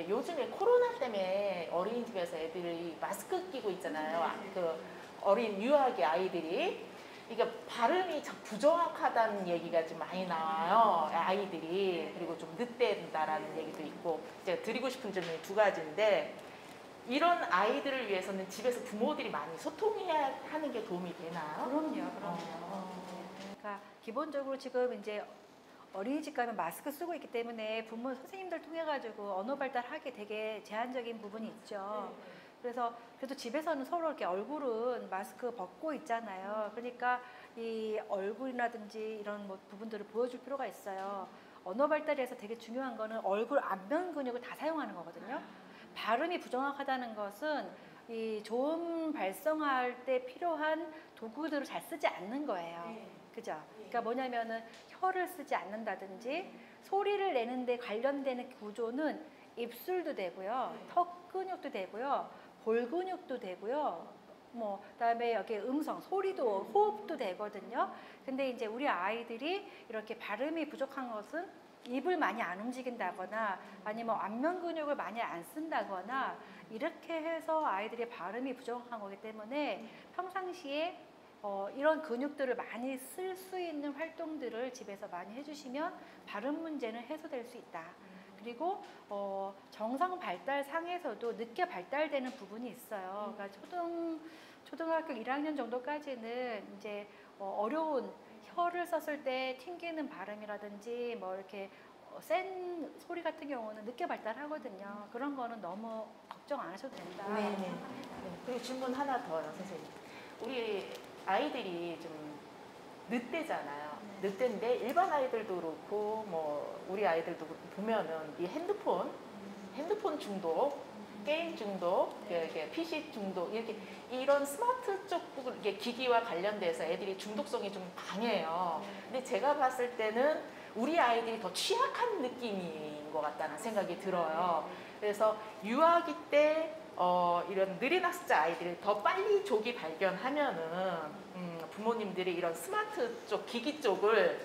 요즘에 코로나 때문에 어린이집에서 애들이 마스크 끼고 있잖아요. 그 어린 유아기 아이들이. 그러니까 발음이 참 부정확하다는 얘기가 좀 많이 나와요. 아이들이. 그리고 좀 늦댄다라는 얘기도 있고. 제가 드리고 싶은 질문이 두 가지인데, 이런 아이들을 위해서는 집에서 부모들이 많이 소통해야 하는 게 도움이 되나요? 그럼요. 그러니까 기본적으로 지금 이제 어린이집 가면 마스크 쓰고 있기 때문에 부모 선생님들 통해 가지고 언어 발달하기 되게 제한적인 부분이 있죠. 그래서 그래도 집에서는 서로 이렇게 얼굴은 마스크 벗고 있잖아요. 그러니까 이 얼굴이라든지 이런 뭐 부분들을 보여줄 필요가 있어요. 언어 발달에서 되게 중요한 거는 얼굴 안면 근육을 다 사용하는 거거든요. 발음이 부정확하다는 것은 이 좋은 발성할 때 필요한 도구들을 잘 쓰지 않는 거예요. 그죠? 그러니까 뭐냐면은 혀를 쓰지 않는다든지 소리를 내는데 관련되는 구조는 입술도 되고요, 턱 근육도 되고요, 볼 근육도 되고요. 뭐 그다음에 여기 음성, 소리도 호흡도 되거든요. 근데 이제 우리 아이들이 이렇게 발음이 부족한 것은 입을 많이 안 움직인다거나 아니면 안면 근육을 많이 안 쓴다거나 이렇게 해서 아이들의 발음이 부족한 거기 때문에 평상시에 이런 근육들을 많이 쓸 수 있는 활동들을 집에서 많이 해주시면 발음 문제는 해소될 수 있다. 그리고 정상 발달 상에서도 늦게 발달되는 부분이 있어요. 그러니까 초등학교 1학년 정도까지는 이제 어려운 혀를 썼을 때 튕기는 발음이라든지 뭐 이렇게 센 소리 같은 경우는 늦게 발달하거든요. 그런 거는 너무 걱정 안 하셔도 된다. 네네. 네. 그리고 질문 하나 더요, 선생님. 우리 아이들이 좀 늦대잖아요. 늦대인데 일반 아이들도 그렇고 뭐 우리 아이들도 그렇고 보면은 이 핸드폰 중독, 게임 중독, 이렇게 PC 중독, 이렇게 이런 스마트 쪽 이렇게 기기와 관련돼서 애들이 중독성이 좀 강해요. 근데 제가 봤을 때는 우리 아이들이 더 취약한 느낌인 것 같다는 생각이 들어요. 그래서 유아기 때 이런 느린 학습자 아이들을 더 빨리 조기 발견하면은 부모님들이 이런 스마트 쪽, 기기 쪽을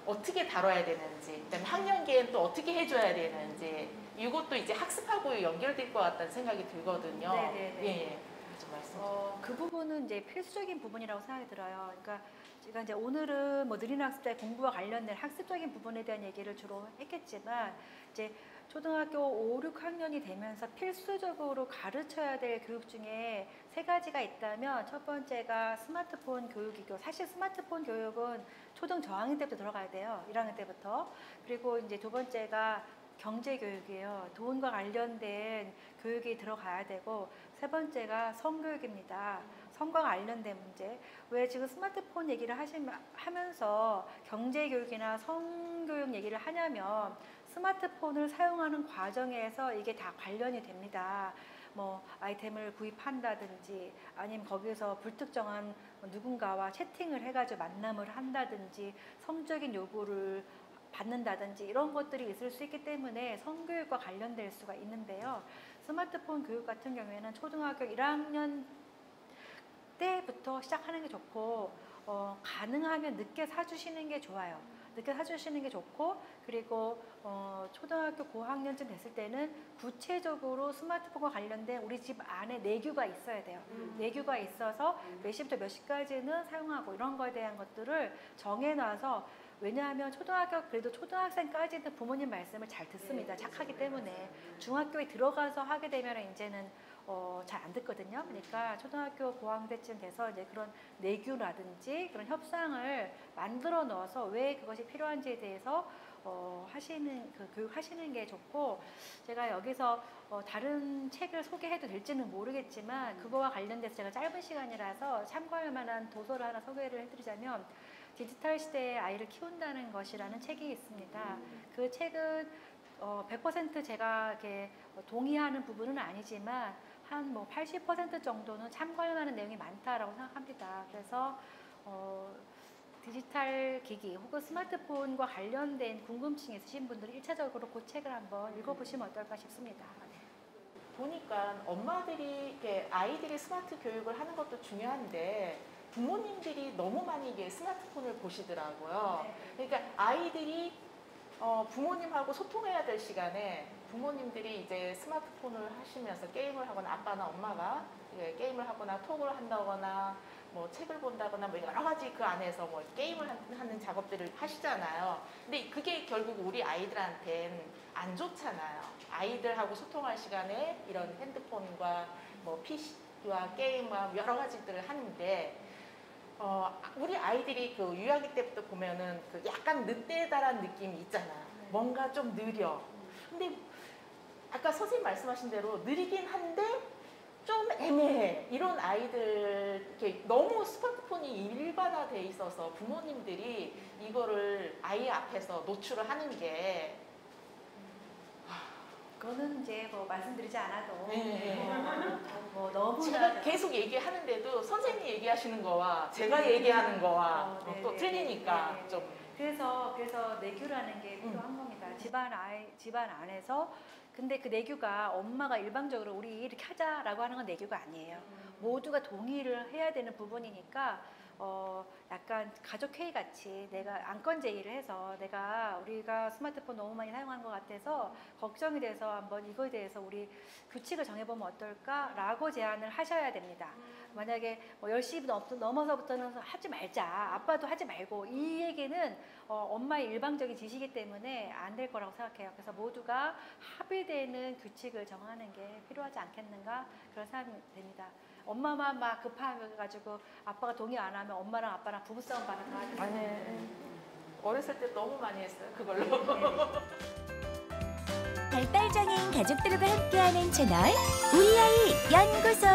어떻게 다뤄야 되는지, 그다음에 학년기엔 또 어떻게 해줘야 되는지, 이것도 이제 학습하고 연결될 것 같다는 생각이 들거든요. 네네네. 예, 좀 말씀. 그 부분은 이제 필수적인 부분이라고 생각이 들어요. 그러니까 제가 이제 오늘은 뭐 느린 학습자의 공부와 관련된 학습적인 부분에 대한 얘기를 주로 했겠지만 이제 초등학교 5, 6학년이 되면서 필수적으로 가르쳐야 될 교육 중에 세 가지가 있다면 첫 번째가 스마트폰 교육이고, 사실 스마트폰 교육은 초등 저학년 때부터 들어가야 돼요. 1학년 때부터. 그리고 이제 두 번째가 경제 교육이에요. 돈과 관련된 교육이 들어가야 되고, 세 번째가 성교육입니다. 성과 관련된 문제. 왜 지금 스마트폰 얘기를 하면서 경제 교육이나 성교육 얘기를 하냐면 스마트폰을 사용하는 과정에서 이게 다 관련이 됩니다. 뭐 아이템을 구입한다든지 아니면 거기서 불특정한 누군가와 채팅을 해가지고 만남을 한다든지 성적인 요구를 받는다든지 이런 것들이 있을 수 있기 때문에 성교육과 관련될 수가 있는데요. 스마트폰 교육 같은 경우에는 초등학교 1학년 때부터 시작하는 게 좋고, 가능하면 늦게 사주시는 게 좋아요. 늦게 사주시는 게 좋고, 그리고 초등학교 고학년쯤 됐을 때는 구체적으로 스마트폰과 관련된 우리 집 안에 내규가 있어야 돼요. 내규가 있어서 몇 시부터 몇 시까지는 사용하고 이런 거에 대한 것들을 정해놔서, 왜냐하면 그래도 초등학생까지는 부모님 말씀을 잘 듣습니다. 착하기 때문에. 중학교에 들어가서 하게 되면 이제는 잘 안 듣거든요. 그러니까 초등학교 고학년 때쯤 돼서 이제 그런 내규라든지 그런 협상을 만들어 넣어서 왜 그것이 필요한지에 대해서 교육하시는 게 좋고, 제가 여기서 다른 책을 소개해도 될지는 모르겠지만 그거와 관련돼서 제가 짧은 시간이라서 참고할 만한 도서를 하나 소개를 해드리자면 디지털 시대의 아이를 키운다는 것이라는 책이 있습니다. 그 책은 100% 제가 이렇게 동의하는 부분은 아니지만 한 뭐 80% 정도는 참고할 만한 내용이 많다라고 생각합니다. 그래서 디지털 기기 혹은 스마트폰과 관련된 궁금증이 있으신 분들은 1차적으로 그 책을 한번 읽어보시면 어떨까 싶습니다. 보니까 엄마들이 이렇게 아이들이 스마트 교육을 하는 것도 중요한데 부모님들이 너무 많이 이게 스마트폰을 보시더라고요. 그러니까 아이들이 부모님하고 소통해야 될 시간에 부모님들이 이제 스마트폰을 하시면서 게임을 하거나 아빠나 엄마가 게임을 하거나 톡을 한다거나 뭐 책을 본다거나 뭐 여러 가지 그 안에서 뭐 게임을 하는 작업들을 하시잖아요. 근데 그게 결국 우리 아이들한테는 안 좋잖아요. 아이들하고 소통할 시간에 이런 핸드폰과 뭐 PC와 게임과 여러 가지들을 하는데 우리 아이들이 그 유아기 때부터 보면은 그 약간 늦대다란 느낌이 있잖아요. 뭔가 좀 느려. 근데 아까 선생님 말씀하신 대로 느리긴 한데 좀 애매해. 이런 아이들 이렇게 너무 스마트폰이 일반화돼 있어서 부모님들이 이거를 아이 앞에서 노출을 하는 게 그거는 이제 뭐 말씀드리지 않아도 네. 뭐 너무나 제가 계속 얘기하는데도 선생님이 얘기하시는 거와 제가 얘기하는 거와 또 틀리니까 네. 좀 그래서 내규라는 게 필요한 겁니다. 집안 안에서 근데 그 내규가 엄마가 일방적으로 우리 이렇게 하자라고 하는 건 내규가 아니에요. 모두가 동의를 해야 되는 부분이니까 약간 가족 회의 같이 내가 안건 제의를 해서 우리가 스마트폰 너무 많이 사용하는 것 같아서 걱정이 돼서 한번 이거에 대해서 우리 규칙을 정해보면 어떨까라고 제안을 하셔야 됩니다. 만약에 뭐 10시 넘어서부터는 하지 말자, 아빠도 하지 말고 이 얘기는 엄마의 일방적인 지시이기 때문에 안 될 거라고 생각해요. 그래서 모두가 합의되는 규칙을 정하는 게 필요하지 않겠는가 그런 생각이 됩니다. 엄마만 막 급해가지고 아빠가 동의 안 하면 엄마랑 아빠랑 부부싸움 반을 다 하죠. 아니 어렸을 때 너무 많이 했어요 그걸로. 발달장애인 가족들과 함께하는 채널 우리 아이 연구소.